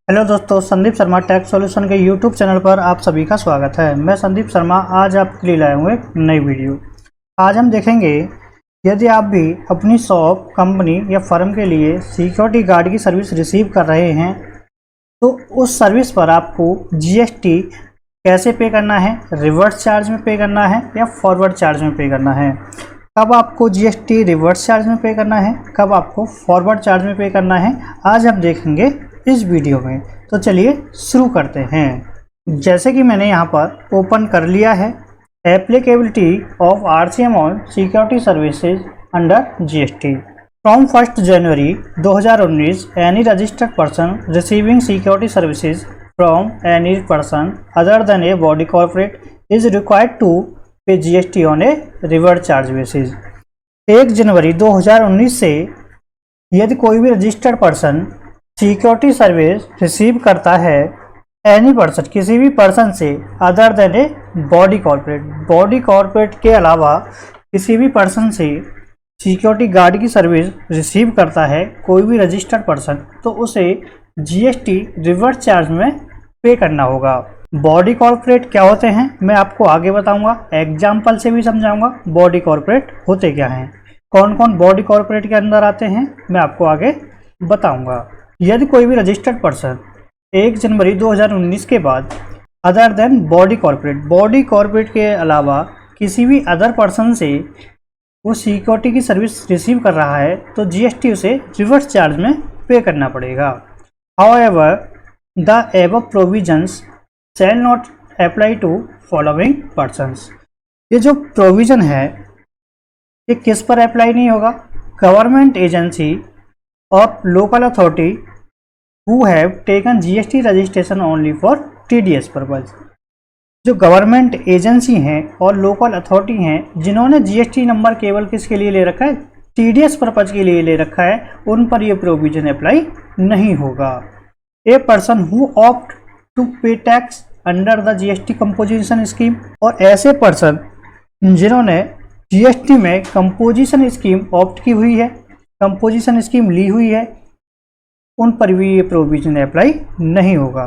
Hello दोस्तों, Sandeep Sharma take solution के YouTube channel पर आप सभी का स्वागत है। मैं संदीप शर्मा आज आपके लिए लाया हूँ एक नई वीडियो। आज हम देखेंगे यदि आप भी अपनी शॉप, कंपनी या फर्म के लिए सिक्योरिटी गार्ड की सर्विस रिसीव कर रहे हैं तो उस सर्विस पर आपको जीएसटी कैसे पे करना है, रिवर्स चार्ज में पे करना है या फॉरवर्ड चार्ज में पे करना है, कब आपको जीएसटी रिवर्स चार्ज में पे करना है, कब आपको फॉरवर्ड चार्ज में पे करना है, आज हम देखेंगे इस वीडियो में। तो चलिए शुरू करते हैं। जैसे कि मैंने यहाँ पर ओपन कर लिया है applicability of RCM on security services under GST. From 1 January 2019 any registered person receiving security services from any person other than a body corporate is required to pay GST on a reverse charge basis. 1 जनवरी 2019 से यदि कोई भी registered person security service receive करता है any person, किसी भी person से other than a body corporate के अलावा किसी भी पर्सन से सिक्योरिटी गार्ड की सर्विस रिसीव करता है कोई भी रजिस्टर्ड पर्सन, तो उसे जीएसटी रिवर्स चार्ज में पे करना होगा। बॉडी कॉर्पोरेट क्या होते हैं मैं आपको आगे बताऊंगा, एग्जाम्पल से भी समझाऊंगा बॉडी कॉर्पोरेट होते क्या हैं, कौन कौन बॉडी कॉर्पोरेट के अंदर आते हैं मैं आपको आगे बताऊंगा। यदि कोई भी रजिस्टर्ड पर्सन 1 जनवरी 2019 के बाद अदर देन बॉडी कॉर्पोरेट के अलावा किसी भी अदर पर्सन से वो सिक्योरिटी की सर्विस रिसीव कर रहा है तो जीएसटी उसे रिवर्स चार्ज में पे करना पड़ेगा। However the above provisions shall not apply to following persons. ये जो प्रोविजन है ये किस पर अप्लाई नहीं होगा? Government agency of local authority who have taken GST registration only for TDS purpose। जो गवर्नमेंट एजेंसी हैं और लोकल अथॉरिटी हैं जिन्होंने जीएसटी नंबर केवल किसके लिए ले रखा है, टीडीएस पर्पज के लिए ले रखा है, उन पर यह प्रोविजन अप्लाई नहीं होगा। A person who opt to pay tax under the GST composition scheme, और ऐसे पर्सन जिन्होंने जीएसटी में कंपोजिशन स्कीम ऑप्ट की हुई है, कंपोजिशन स्कीम ली हुई है, उन पर भी ये प्रोविजन अप्लाई नहीं होगा।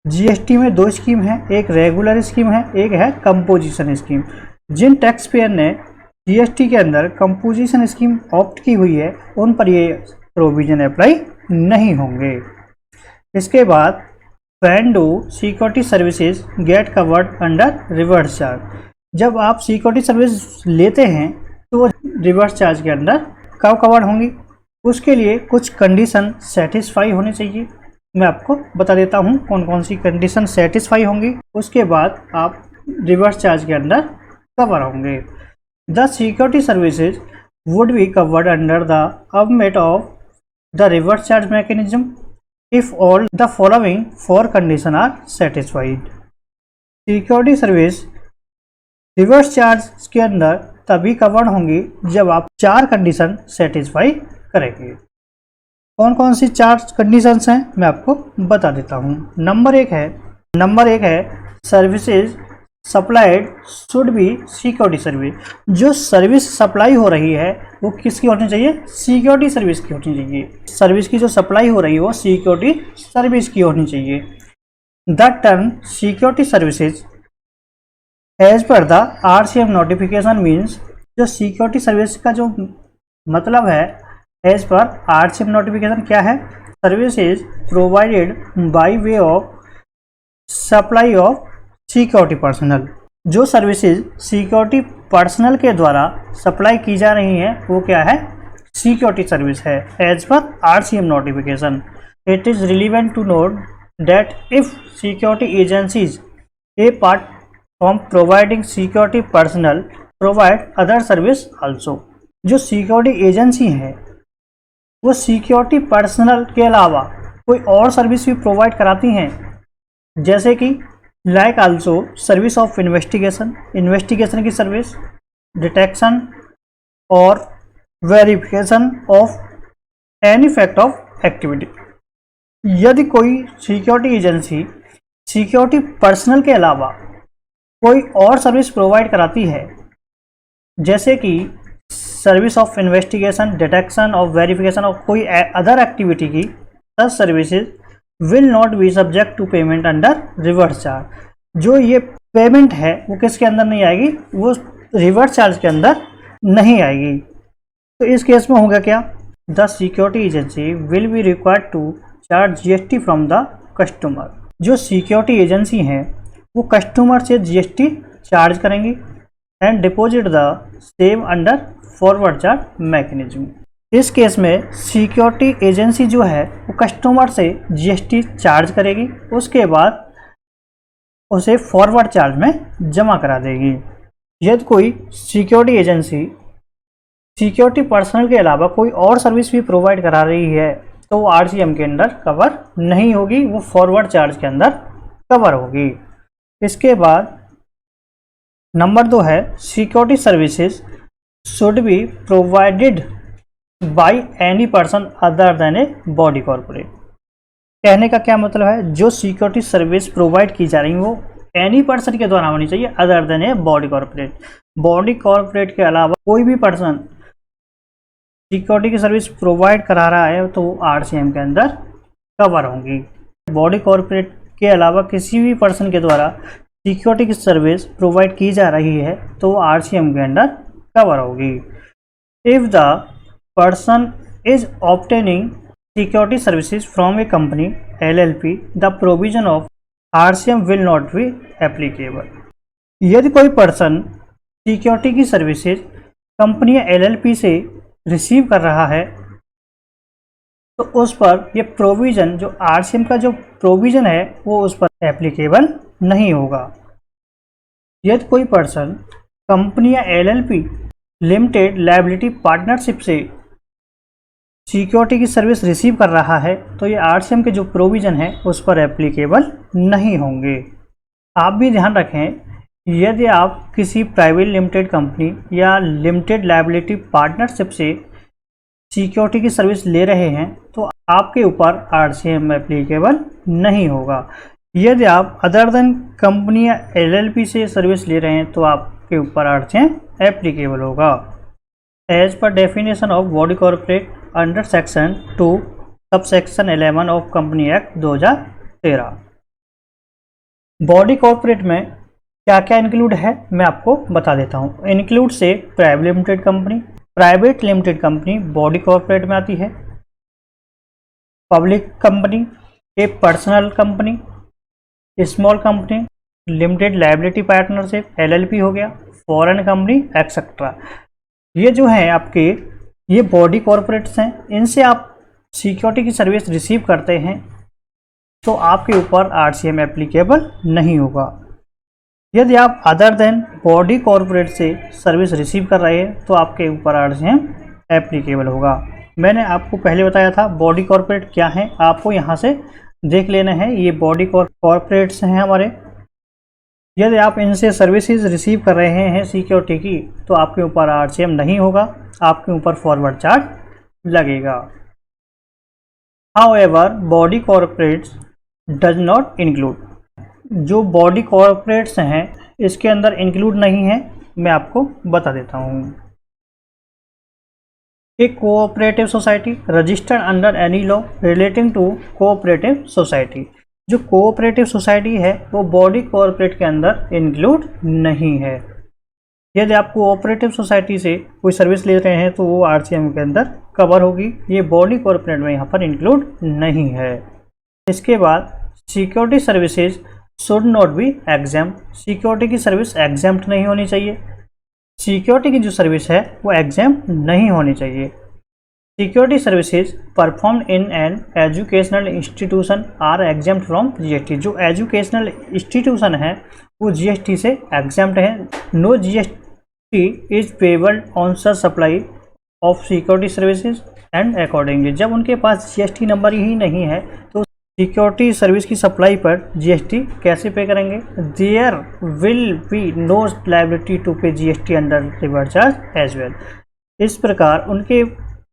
जीएसटी में 2 स्कीम है, एक रेगुलर स्कीम है, एक है कंपोजिशन स्कीम। जिन टैक्स पेयर ने जीएसटी के अंदर कंपोजिशन स्कीम ऑप्ट की हुई है उन पर ये प्रोविजन अप्लाई नहीं होंगे। इसके बाद when do security services get covered under reverse charge. जब आप सिक्योरिटी सर्विस लेते हैं तो वो रिवर्स चार्ज के अंदर कब कवर होंगी, उसके लिए कुछ कंडीशन सेटिस्फाई होनी चाहिए। मैं आपको बता देता हूँ कौन कौन सी कंडीशन सेटिस्फाई होंगी, उसके बाद आप रिवर्स चार्ज के अंदर कवर होंगे। The security services would be covered under the अबमेट of the reverse charge mechanism if all the following 4 condition are satisfied. Security service reverse charge के अंदर तभी कवर होंगी जब आप 4 कंडीशन सेटिस्फाई करेंगे। कौन कौन सी 4 कंडीशंस हैं मैं आपको बता देता हूं। नंबर एक है services supplied should be security service. जो सर्विस सप्लाई हो रही है वो किसकी होनी चाहिए? सिक्योरिटी सर्विस की होनी चाहिए। सर्विस की जो सप्लाई हो रही है वो सिक्योरिटी सर्विस की होनी चाहिए। The term security services as per the RCM notification means, जो सिक्योरिटी सर्विस का जो मतलब है एज पर आरसीएम नोटिफिकेशन क्या है? Service is provided by way of supply of security personal. जो सर्विसेज सिक्योरिटी पर्सनल के द्वारा सप्लाई की जा रही हैं वो क्या है? सिक्योरिटी सर्विस है as per RCM notification. It is relevant to note that if security agencies apart from providing security personnel provide other service also। जो सिक्योरिटी एजेंसी है वो सिक्योरिटी पर्सनल के अलावा कोई और सर्विस भी प्रोवाइड कराती हैं, जैसे कि like also service of investigation की सर्विस, डिटेक्शन और verification of any fact of activity. यदि कोई सिक्योरिटी एजेंसी सिक्योरिटी पर्सनल के अलावा कोई और सर्विस प्रोवाइड कराती है, जैसे कि सर्विस ऑफ इन्वेस्टिगेशन, डिटेक्शन और वेरिफिकेशन और कोई अदर एक्टिविटी की, such services will not be subject to payment under reverse charge. जो ये पेमेंट है वो किसके अंदर नहीं आएगी, वो रिवर्स चार्ज के अंदर नहीं आएगी। तो इस केस में होगा क्या, the security agency will be required to charge GST from the customer. जो सिक्योरिटी एजेंसी हैं वो कस्टमर से जीएसटी चार्ज करेंगी and deposit the same under forward charge mechanism. इस केस में सिक्योरिटी एजेंसी जो है वो कस्टमर से जीएसटी चार्ज करेगी, उसके बाद उसे फॉरवर्ड चार्ज में जमा करा देगी। यदि कोई सिक्योरिटी एजेंसी सिक्योरिटी पर्सनल के अलावा कोई और सर्विस भी प्रोवाइड करा रही है तो वो आरसीएम के अंदर कवर नहीं होगी, वो फॉरवर्ड चार्ज के अंदर कवर होगी। इसके बाद नंबर 2 है security services should be provided by any person other than a body corporate. कहने का क्या मतलब है, जो सिक्योरिटी सर्विस प्रोवाइड की जा रही है वो एनी पर्सन के द्वारा होनी चाहिए other than a body corporate. Body corporate के अलावा कोई भी पर्सन सिक्योरिटी की सर्विस प्रोवाइड करा रहा है तो आरसीएम के अंदर कवर होंगी। बॉडी कॉर्पोरेट के अलावा किसी भी पर्सन के द्वारा सिक्योरिटी की सर्विस प्रोवाइड की जा रही है तो आरसीएम के अंदर कवर होगी। If the person is obtaining security services from A company LLP the provision of RCM will not be applicable. यदि कोई पर्सन सिक्योरिटी की सर्विसेज कंपनी एलएलपी से रिसीव कर रहा है तो उस पर ये प्रोविज़न, जो आरसीएम का जो प्रोविज़न है वो उस पर एप्लीकेबल नहीं होगा। यदि कोई पर्सन कंपनी या एलएलपी लिमिटेड लायबिलिटी पार्टनरशिप से सिक्योरिटी की सर्विस रिसीव कर रहा है तो ये आरसीएम के जो प्रोविज़न है उस पर एप्लीकेबल नहीं होंगे। आप भी ध्यान रखें, यदि आप किसी प्राइवेट लिमिटेड कंपनी या लिमिटेड लायबिलिटी पार्टनरशिप से सिक्योरिटी की सर्विस ले रहे हैं तो आपके ऊपर आरसीएम एप्लीकेबल नहीं होगा। यदि आप अदर देन कंपनी या एलएलपी से सर्विस ले रहे हैं तो आपके ऊपर आरसीएम एप्लीकेबल होगा। As per definition of body corporate under section 2 sub section 11 of company act 2013। Body corporate में क्या क्या इंक्लूड है मैं आपको बता देता हूँ। इंक्लूड से private limited company body corporate में आती है। पब्लिक कंपनी, ए personal company, small company, limited liability partnership LLP हो गया, फॉरेन कंपनी एक्सेट्रा। ये जो है आपके ये बॉडी कॉर्पोरेट्स हैं, इनसे आप सिक्योरिटी की सर्विस रिसीव करते हैं तो आपके ऊपर आरसीएम एप्लीकेबल नहीं होगा। यदि आप अदर देन बॉडी कॉर्पोरेट से सर्विस रिसीव कर रहे हैं तो आपके ऊपर आरसीएम एप्लीकेबल होगा। मैंने आपको पहले बताया था बॉडी कॉर्पोरेट क्या है, आपको यहाँ से देख लेना है। ये बॉडी कॉर्पोरेट्स हैं हमारे। यदि आप इनसे सर्विसेज रिसीव कर रहे हैं सिक्योरिटी की तो आपके ऊपर आरसीएम नहीं होगा, आपके ऊपर फॉरवर्ड चार्ज लगेगा। However body corporates does not include, जो बॉडी कॉर्पोरेट्स हैं इसके अंदर इंक्लूड नहीं है, मैं आपको बता देता हूँ। एक cooperative society registered under any law relating to cooperative society. जो कोऑपरेटिव सोसाइटी है वो बॉडी कॉर्पोरेट के अंदर इंक्लूड नहीं है। यदि आप कोऑपरेटिव सोसाइटी से कोई सर्विस ले रहे हैं तो वो आरसीएम के अंदर कवर होगी। ये बॉडी कॉर्पोरेट में यहाँ पर इंक्लूड नहीं है। इसके बाद security services should not be exempt. Security की सर्विस एग्जाम्प्ट नहीं होनी चाहिए। सिक्योरिटी की जो सर्विस है वो एग्जाम्प्ट नहीं होनी चाहिए। Security services performed in an educational institution are exempt from GST. जो एजुकेशनल इंस्टीट्यूशन है वो जीएसटी से एग्जाम्प्ट है। No GST is payable on such supply of security services and accordingly. जब उनके पास जीएसटी नंबर ही नहीं है तो सिक्योरिटी सर्विस की सप्लाई पर जीएसटी कैसे पे करेंगे। There will be no liability to pay GST under reverse charge as well. इस प्रकार उनके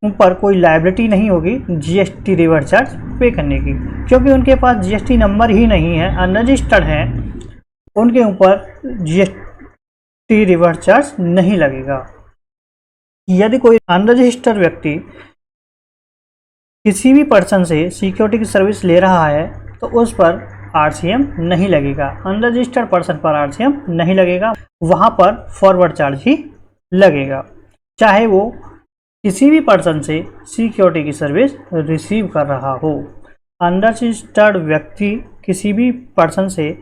ऊपर कोई लायबिलिटी नहीं होगी जीएसटी रिवर्स चार्ज पे करने की, क्योंकि उनके पास जीएसटी नंबर ही नहीं है, अनरजिस्टर्ड है। उनके ऊपर जीएसटी रिवर्स चार्ज नहीं लगेगा। यदि कोई अनरजिस्टर्ड व्यक्ति किसी भी पर्सन से सिक्योरिटी की सर्विस ले रहा है तो उस पर RCM नहीं लगेगा, अनरजिस्टर्ड पर्सन पर RCM नहीं लगेगा, वहाँ पर फॉरवर्ड चार्ज ही लगेगा, चाहे वो किसी भी पर्सन से सिक्योरिटी की सर्विस रिसीव कर रहा हो। अनरजिस्टर्ड व्यक्ति किसी भी पर्सन से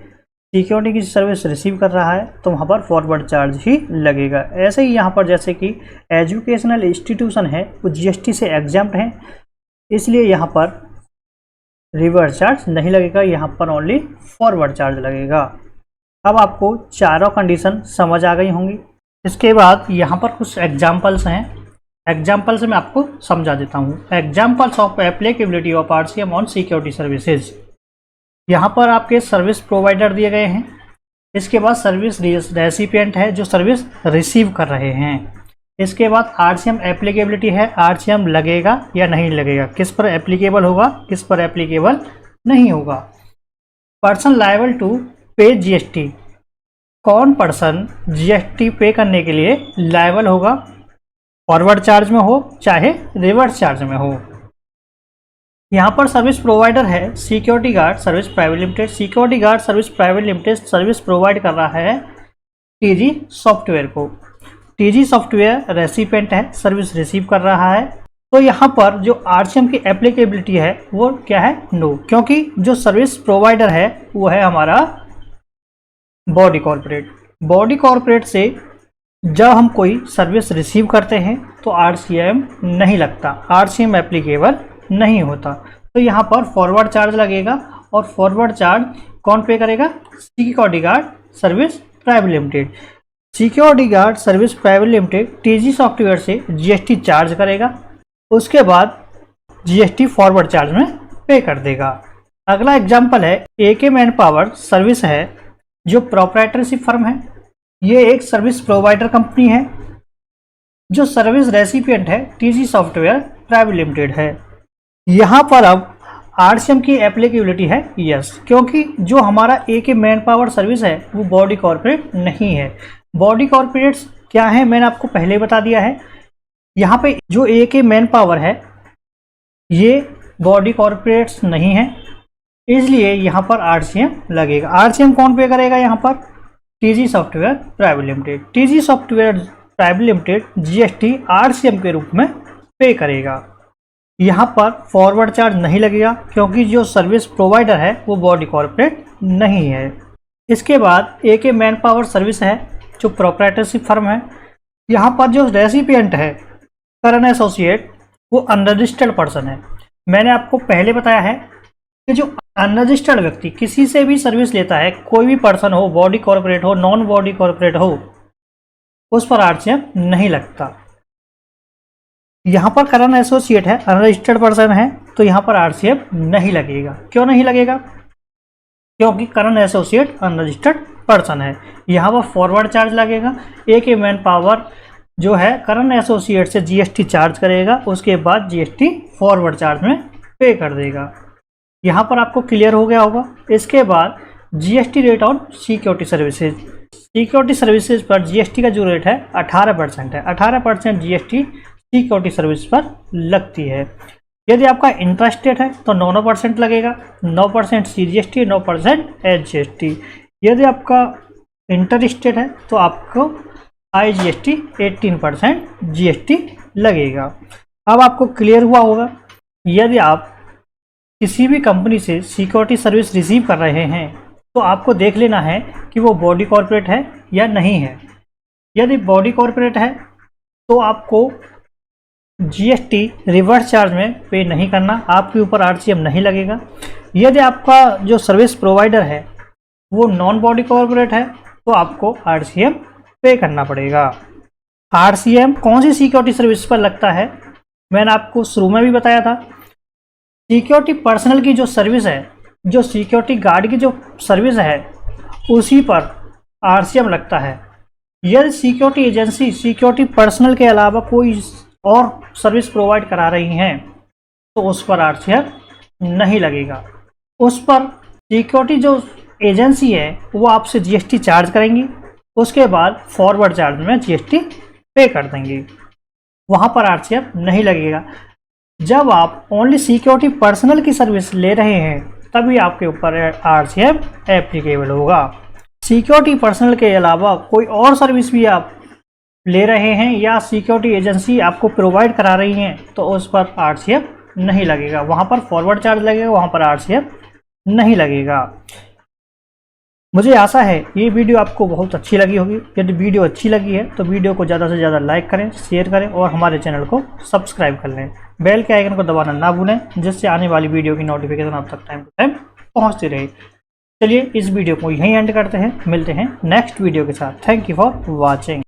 सिक्योरिटी की सर्विस रिसीव कर रहा है तो वहाँ पर फॉरवर्ड चार्ज ही लगेगा। ऐसे ही यहाँ पर जैसे कि एजुकेशनल इंस्टीट्यूशन है वो GST से एग्जम्प्ट हैं, इसलिए यहाँ पर रिवर्स चार्ज नहीं लगेगा, यहाँ पर ओनली फॉरवर्ड चार्ज लगेगा। अब आपको चारों कंडीशन समझ आ गई होंगी। इसके बाद यहाँ पर कुछ एग्जाम्पल्स हैं, एग्जाम्पल से मैं आपको समझा देता हूँ। Examples of applicability of RCM on security services. यहाँ पर आपके सर्विस प्रोवाइडर दिए गए हैं, इसके बाद सर्विस रेसिपिएंट है जो सर्विस रिसीव कर रहे हैं, इसके बाद RCM एप्लीकेबिलिटी है, RCM लगेगा या नहीं लगेगा, किस पर एप्लीकेबल होगा, किस पर एप्लीकेबल नहीं होगा। पर्सन लायबल टू पे GST, कौन पर्सन GST पे करने के लिए लायबल होगा, फॉरवर्ड चार्ज में हो चाहे रिवर्स चार्ज में हो। यहाँ पर सर्विस प्रोवाइडर है security guard service private limited. Security guard service private limited service provide कर रहा है TG सॉफ्टवेयर को। TG सॉफ्टवेयर रेसिपिएंट है, सर्विस रिसीव कर रहा है। तो यहाँ पर जो RCM की एप्लीकेबिलिटी है वो क्या है, नो, क्योंकि जो सर्विस प्रोवाइडर है वो है हमारा बॉडी कॉर्पोरेट। बॉडी कॉर्पोरेट से जब हम कोई सर्विस रिसीव करते हैं तो RCM नहीं लगता, RCM एप्लीकेबल नहीं होता, तो यहाँ पर फॉरवर्ड चार्ज लगेगा। और फॉरवर्ड चार्ज कौन पे करेगा, security guard service private limited. Security guard service private limited TG software से GST चार्ज करेगा, उसके बाद GST फॉरवर्ड चार्ज में पे कर देगा। अगला एग्जाम्पल है AK मैन पावर सर्विस है जो प्रोप्राइटरशिप फर्म है, ये एक सर्विस प्रोवाइडर कंपनी है जो सर्विस रेसिपिएंट है TG सॉफ्टवेयर प्राइवेट लिमिटेड है। यहाँ पर अब RCM की एप्लीकेबिलिटी है यस, क्योंकि जो हमारा AK मैन पावर सर्विस है वो बॉडी कॉर्पोरेट नहीं है। बॉडी कॉर्पोरेट्स क्या है मैंने आपको पहले बता दिया है। यहाँ पे जो AK मैन पावर है ये बॉडी कॉर्पोरेट्स नहीं है, इसलिए यहाँ पर RCM लगेगा। RCM कौन पे करेगा, यहाँ पर TG software private limited. TG software private limited GST RCM के रूप में पे करेगा। यहाँ पर फॉरवर्ड चार्ज नहीं लगेगा क्योंकि जो सर्विस प्रोवाइडर है वो बॉडी कॉर्पोरेट नहीं है। इसके बाद AK मैन पावर सर्विस है जो प्रोप्राइटरशिप फर्म है। यहाँ पर जो रेसिपिएंट है करंट एसोसिएट वो अनरजिस्टर्ड पर्सन है। मैंने आपको पहले बताया है कि जो अनरजिस्टर्ड व्यक्ति किसी से भी सर्विस लेता है, कोई भी पर्सन हो, बॉडी कॉर्पोरेट हो, नॉन बॉडी कॉर्पोरेट हो, उस पर RCM नहीं लगता। यहाँ पर करंट एसोसिएट है, अनरजिस्टर्ड पर्सन है, तो यहाँ पर RCM नहीं लगेगा। क्यों नहीं लगेगा, क्योंकि करंट एसोसिएट अनरजिस्टर्ड पर्सन है। यहाँ पर फॉरवर्ड चार्ज लगेगा। AK मैन पावर जो है करंट एसोसिएट से GST चार्ज करेगा, उसके बाद GST फॉरवर्ड चार्ज में पे कर देगा। यहाँ पर आपको क्लियर हो गया होगा। इसके बाद GST rate on security services. Security services पर GST का जो रेट है 18% है। 18% GST सिक्योरिटी सर्विस पर लगती है। यदि आपका इंट्रास्टेट है तो 9% लगेगा, 9% CGST, 9% HGST। यदि आपका इंटर स्टेट है तो आपको IGST 18% GST लगेगा। अब आपको क्लियर हुआ होगा। यदि आप किसी भी कंपनी से सिक्योरिटी सर्विस रिसीव कर रहे हैं तो आपको देख लेना है कि वो बॉडी कॉर्पोरेट है या नहीं है। यदि बॉडी कॉर्पोरेट है तो आपको GST रिवर्स चार्ज में पे नहीं करना, आपके ऊपर RCM नहीं लगेगा। यदि आपका जो सर्विस प्रोवाइडर है वो नॉन बॉडी कॉर्पोरेट है तो आपको RCM पे करना पड़ेगा। RCM कौन सी सिक्योरिटी सर्विस पर लगता है, मैंने आपको शुरू में भी बताया था। सिक्योरिटी पर्सनल की जो सर्विस है, जो सिक्योरिटी गार्ड की जो सर्विस है, उसी पर RCM लगता है। यदि सिक्योरिटी एजेंसी सिक्योरिटी पर्सनल के अलावा कोई और सर्विस प्रोवाइड करा रही हैं तो उस पर RCM नहीं लगेगा। उस पर सिक्योरिटी जो एजेंसी है वो आपसे GST चार्ज करेंगी, उसके बाद फॉरवर्ड चार्ज में GST पे कर देंगे, वहाँ पर RCM नहीं लगेगा। जब आप ओनली सिक्योरिटी पर्सनल की सर्विस ले रहे हैं तभी आपके ऊपर RCM एप्लीकेबल होगा। सिक्योरिटी पर्सनल के अलावा कोई और सर्विस भी आप ले रहे हैं या सिक्योरिटी एजेंसी आपको प्रोवाइड करा रही हैं तो उस पर RCM नहीं लगेगा, वहाँ पर फॉरवर्ड चार्ज लगेगा, वहाँ पर RCM नहीं लगेगा। मुझे आशा है ये वीडियो आपको बहुत अच्छी लगी होगी। यदि वीडियो अच्छी लगी है तो वीडियो को ज़्यादा से ज़्यादा लाइक करें, शेयर करें और हमारे चैनल को सब्सक्राइब कर लें। बेल के आइकन को दबाना ना भूलें जिससे आने वाली वीडियो की नोटिफिकेशन आप तक टाइम टू टाइम पहुँचती रहे। चलिए इस वीडियो को यहीं एंड करते हैं, मिलते हैं नेक्स्ट वीडियो के साथ। Thank you for watching.